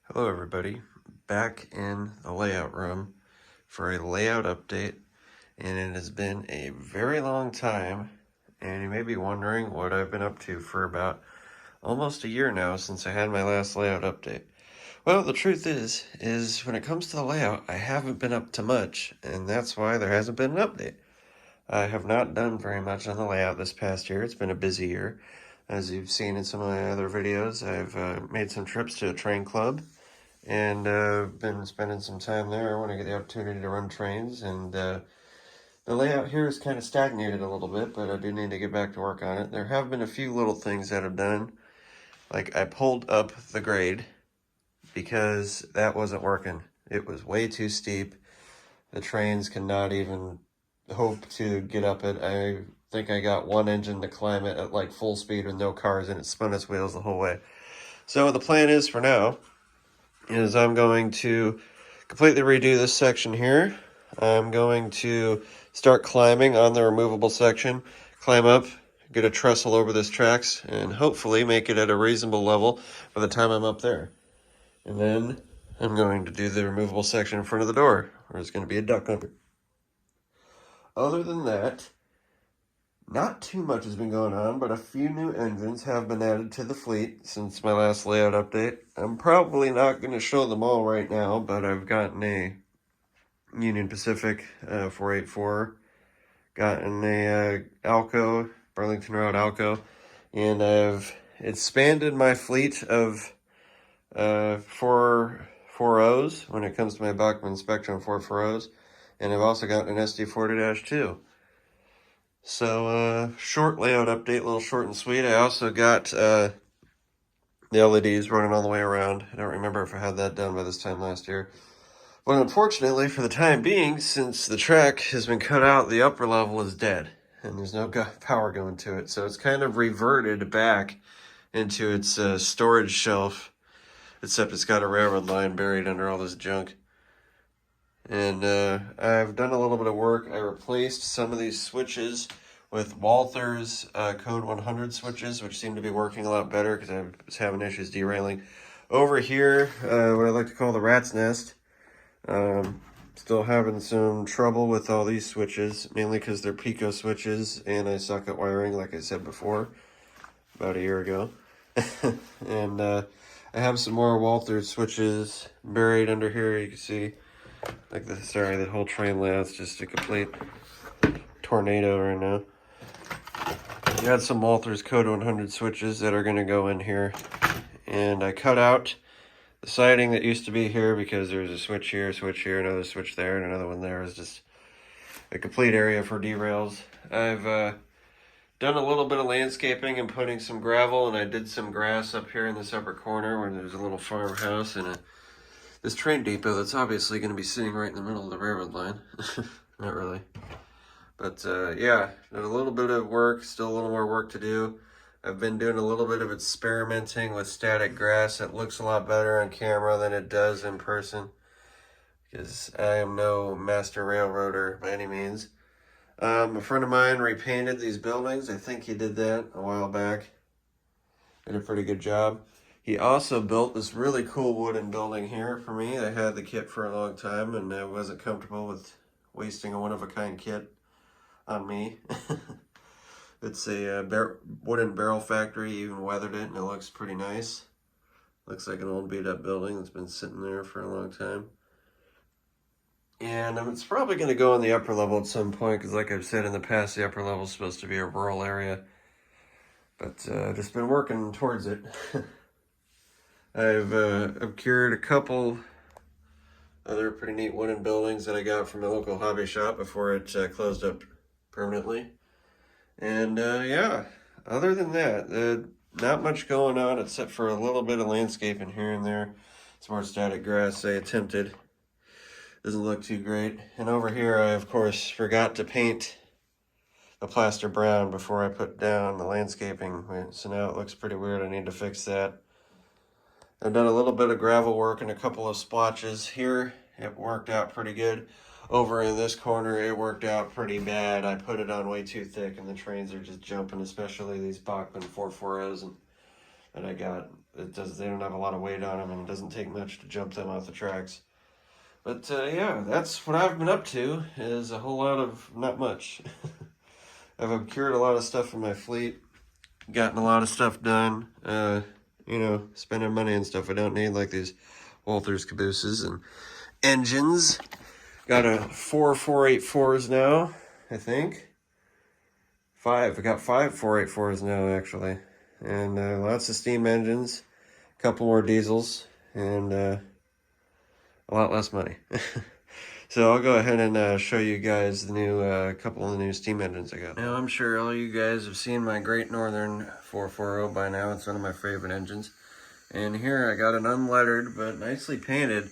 Hello everybody, back in the layout room for a layout update, and it has been a very long time, and you may be wondering what I've been up to for about almost a year now since I had my last layout update. Well, the truth is when it comes to the layout, I haven't been up to much, and that's why there hasn't been an update. I have not done very much on the layout this past year. It's been a busy year. As you've seen in some of my other videos, I've made some trips to a train club, and been spending some time there when I get the opportunity to run trains. And the layout here is kind of stagnated a little bit, but I do need to get back to work on it. There have been a few little things that I've done, like I pulled up the grade because that wasn't working. It was way too steep. The trains cannot even hope to get up it. I think I got one engine to climb it at like full speed with no cars, and it spun its wheels the whole way. So the plan is for now is I'm going to completely redo this section here. I'm going to start climbing on the removable section, climb up, get a trestle over this tracks, and hopefully make it at a reasonable level by the time I'm up there. And then I'm going to do the removable section in front of the door, where there's going to be a duck under. Other than that, not too much has been going on, but a few new engines have been added to the fleet since my last layout update. I'm probably not going to show them all right now, but I've gotten a Union Pacific 484, gotten a Alco, Burlington Road Alco, and I've expanded my fleet of 4.0s when it comes to my Bachmann Spectrum 4.0s, and I've also gotten an SD40-2. So, short layout update, a little short and sweet. I also got the LEDs running all the way around. I don't remember if I had that done by this time last year. But unfortunately, for the time being, since the track has been cut out, the upper level is dead, and there's no power going to it. So it's kind of reverted back into its storage shelf, except it's got a railroad line buried under all this junk. And I've done a little bit of work. I replaced some of these switches with Walther's Code 100 switches, which seem to be working a lot better because I was having issues derailing. Over here, what I like to call the rat's nest. Still having some trouble with all these switches, mainly because they're Pico switches, and I suck at wiring, like I said before, about a year ago. And I have some more Walther switches buried under here. You can see, like the whole train layout's just a complete tornado right now. I got some Walther's Code 100 switches that are going to go in here, and I cut out the siding that used to be here because there's a switch here, another switch there, and another one there. Is just a complete area for derails. I've done a little bit of landscaping and putting some gravel, and I did some grass up here in this upper corner where there's a little farmhouse and this train depot that's obviously going to be sitting right in the middle of the railroad line. Not really. But yeah, did a little bit of work, still a little more work to do. I've been doing a little bit of experimenting with static grass. It looks a lot better on camera than it does in person, because I am no master railroader by any means. A friend of mine repainted these buildings. I think he did that a while back. Did a pretty good job. He also built this really cool wooden building here for me. I had the kit for a long time, and I wasn't comfortable with wasting a one-of-a-kind kit on me. It's a wooden barrel factory, even weathered it, and it looks pretty nice. Looks like an old beat-up building that's been sitting there for a long time. And it's probably going to go in the upper level at some point, because like I've said in the past, the upper level is supposed to be a rural area. But I've just been working towards it. I've cured a couple other pretty neat wooden buildings that I got from a local hobby shop before it closed up permanently. And yeah, other than that, not much going on except for a little bit of landscaping here and there. Some more static grass I attempted. Doesn't look too great. And over here I, of course, forgot to paint the plaster brown before I put down the landscaping. So now it looks pretty weird. I need to fix that. I've done a little bit of gravel work and a couple of splotches here. It worked out pretty good. Over in this corner, it worked out pretty bad. I put it on way too thick, and the trains are just jumping, especially these Bachmann 440s that I got. They don't have a lot of weight on them, and it doesn't take much to jump them off the tracks. But yeah, that's what I've been up to, is a whole lot of, not much. I've cured a lot of stuff in my fleet, gotten a lot of stuff done, you know, spending money and stuff I don't need, like these Walthers cabooses and engines. Got a 484s now, I think. I got 5 484s now, actually. And lots of steam engines, a couple more diesels, and a lot less money. So I'll go ahead and show you guys the new couple of the new steam engines I got. Now I'm sure all you guys have seen my Great Northern 440 by now. It's one of my favorite engines. And here I got an unlettered but nicely painted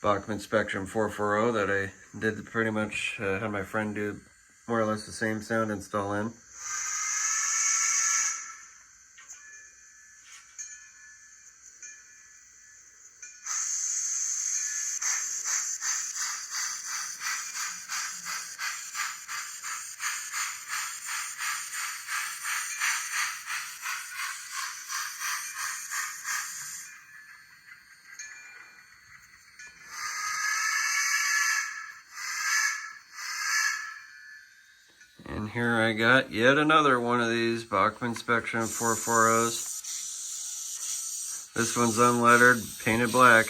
Bachmann Spectrum 440 that I did pretty much, had my friend do more or less the same sound install in. And here I got yet another one of these Bachmann Spectrum 440s. This one's unlettered, painted black.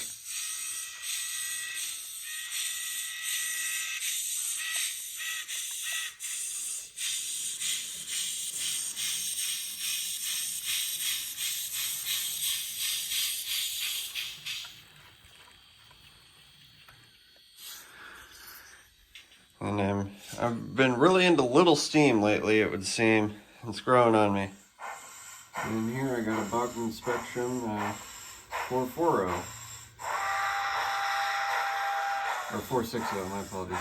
And I've been really into little steam lately, it would seem. It's growing on me. And here I got a Bachmann Spectrum 440. Or 460, my apologies.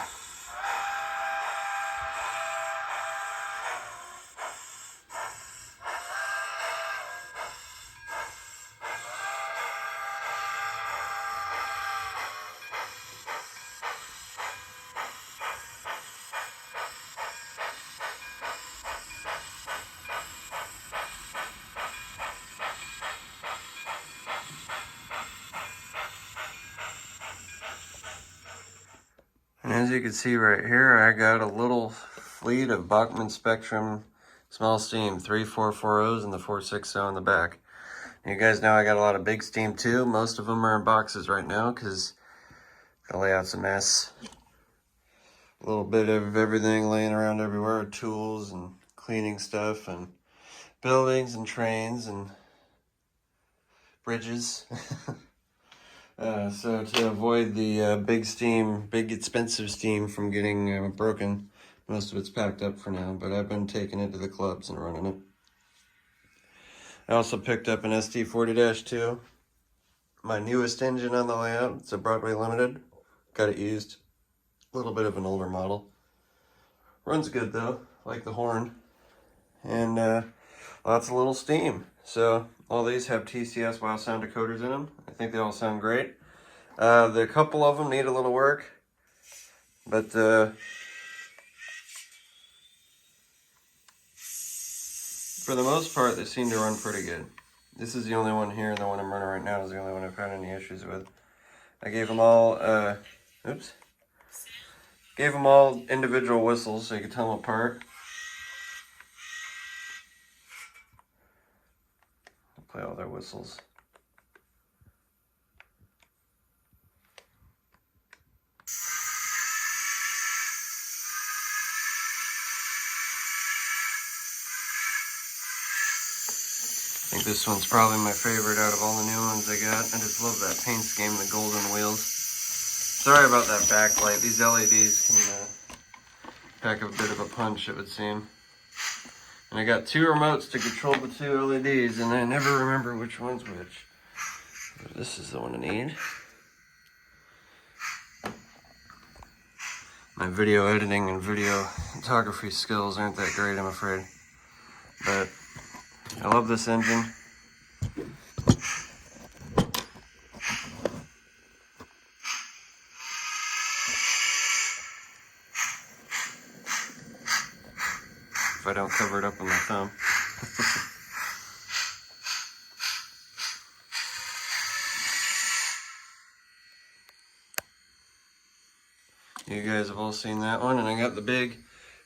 And as you can see right here, I got a little fleet of Bachmann Spectrum small steam 3440s and the 460 on the back. And you guys know I got a lot of big steam too. Most of them are in boxes right now because the layout's a mess. A little bit of everything laying around everywhere, tools and cleaning stuff and buildings and trains and bridges. So to avoid the big expensive steam from getting broken, most of it's packed up for now, but I've been taking it to the clubs and running it. I also picked up an SD40-2, my newest engine on the layout. It's a Broadway Limited. Got it used. A little bit of an older model. Runs good though, like the horn. And lots of little steam. So all these have TCS Wow Sound decoders in them. I think they all sound great. The couple of them need a little work, but for the most part, they seem to run pretty good. This is the only one here. The one I'm running right now is the only one I've had any issues with. I gave them all, gave them all individual whistles so you could tell them apart. I'll play all their whistles. I think this one's probably my favorite out of all the new ones I got. I just love that paint scheme, the golden wheels. Sorry about that backlight. These LEDs can pack a bit of a punch, it would seem. And I got 2 remotes to control the 2 LEDs, and I never remember which one's which. This is the one I need. My video editing and video photography skills aren't that great, I'm afraid. But I love this engine. If I don't cover it up with my thumb. You guys have all seen that one. And I got the big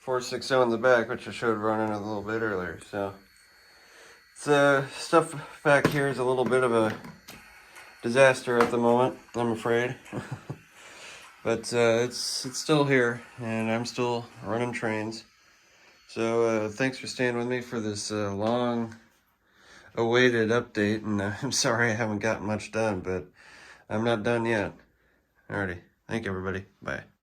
460 in the back, which I showed running a little bit earlier. So stuff back here is a little bit of a disaster at the moment, I'm afraid. But it's still here, and I'm still running trains. So thanks for staying with me for this long awaited update, and I'm sorry I haven't gotten much done, but I'm not done yet. Alrighty, thank you everybody, bye.